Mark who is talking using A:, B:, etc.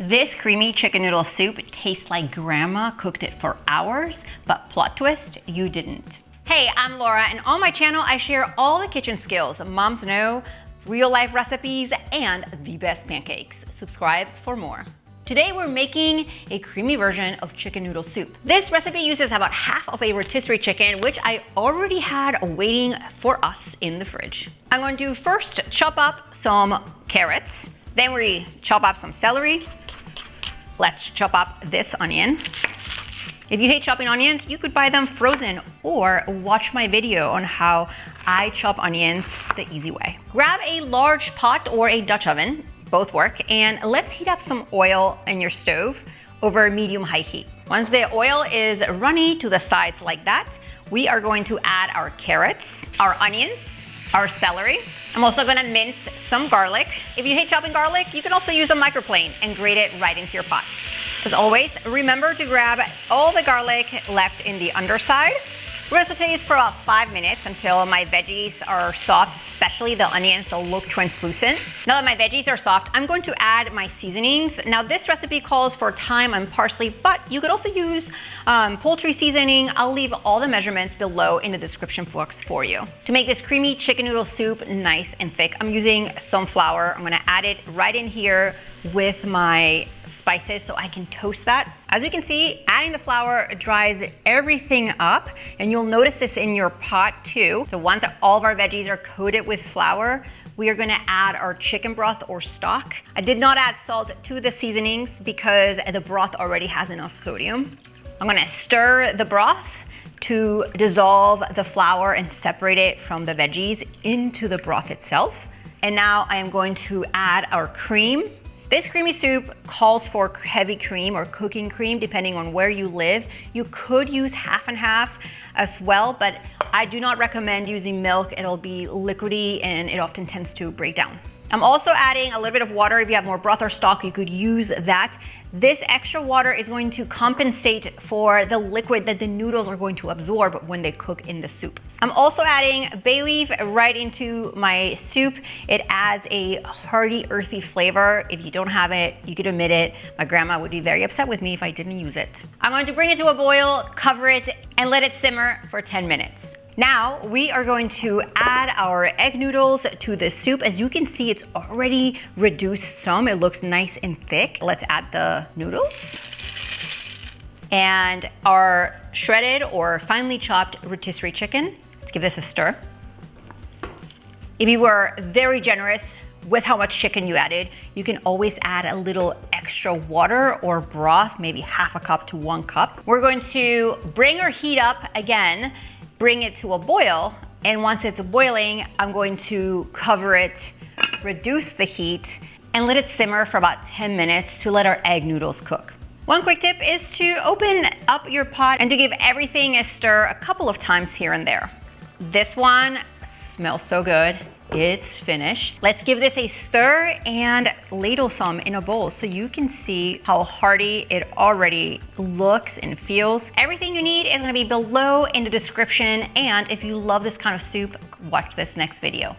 A: This creamy chicken noodle soup tastes like grandma cooked it for hours, but plot twist, you didn't. Hey, I'm Laura, and on my channel, I share all the kitchen skills moms know, real life recipes, and the best pancakes. Subscribe for more. Today we're making a creamy version of chicken noodle soup. This recipe uses about half of a rotisserie chicken, which I already had waiting for us in the fridge. I'm going to first chop up some carrots, then we chop up some celery. Let's chop up this onion. If you hate chopping onions, you could buy them frozen or watch my video on how I chop onions the easy way. Grab a large pot or a Dutch oven, both work, and let's heat up some oil in your stove over medium-high heat. Once the oil is runny to the sides like that, we are going to add our carrots, our onions, our celery. I'm also gonna mince some garlic. If you hate chopping garlic, you can also use a microplane and grate it right into your pot. As always, remember to grab all the garlic left in the underside. We're gonna saute this for about 5 minutes until my veggies are soft, especially the onions, they'll look translucent. Now that my veggies are soft, I'm going to add my seasonings. Now this recipe calls for thyme and parsley, but you could also use poultry seasoning. I'll leave all the measurements below in the description box for you. To make this creamy chicken noodle soup nice and thick, I'm using some flour. I'm gonna add it right in here with my spices so I can toast that. As you can see, adding the flour dries everything up, and you'll notice this in your pot too. So once all of our veggies are coated with flour, we are gonna add our chicken broth or stock. I did not add salt to the seasonings because the broth already has enough sodium. I'm gonna stir the broth to dissolve the flour and separate it from the veggies into the broth itself. And now I am going to add our cream. This creamy soup calls for heavy cream or cooking cream, depending on where you live. You could use half and half as well, but I do not recommend using milk. It'll be liquidy and it often tends to break down. I'm also adding a little bit of water. If you have more broth or stock, you could use that. This extra water is going to compensate for the liquid that the noodles are going to absorb when they cook in the soup. I'm also adding bay leaf right into my soup. It adds a hearty, earthy flavor. If you don't have it, you could omit it. My grandma would be very upset with me if I didn't use it. I'm going to bring it to a boil, cover it, and let it simmer for 10 minutes. Now we are going to add our egg noodles to the soup. As you can see, it's already reduced some. It looks nice and thick. Let's add the noodles and our shredded or finely chopped rotisserie chicken. Let's give this a stir. If you were very generous with how much chicken you added, you can always add a little extra water or broth, maybe half a cup to 1 cup. We're going to bring our heat up again, bring it to a boil, and once it's boiling, I'm going to cover it, reduce the heat, and let it simmer for about 10 minutes to let our egg noodles cook. One quick tip is to open up your pot and to give everything a stir a couple of times here and there. This one smells so good. It's finished. Let's give this a stir and ladle some in a bowl so you can see how hearty it already looks and feels. Everything you need is gonna be below in the description, and if you love this kind of soup, watch this next video.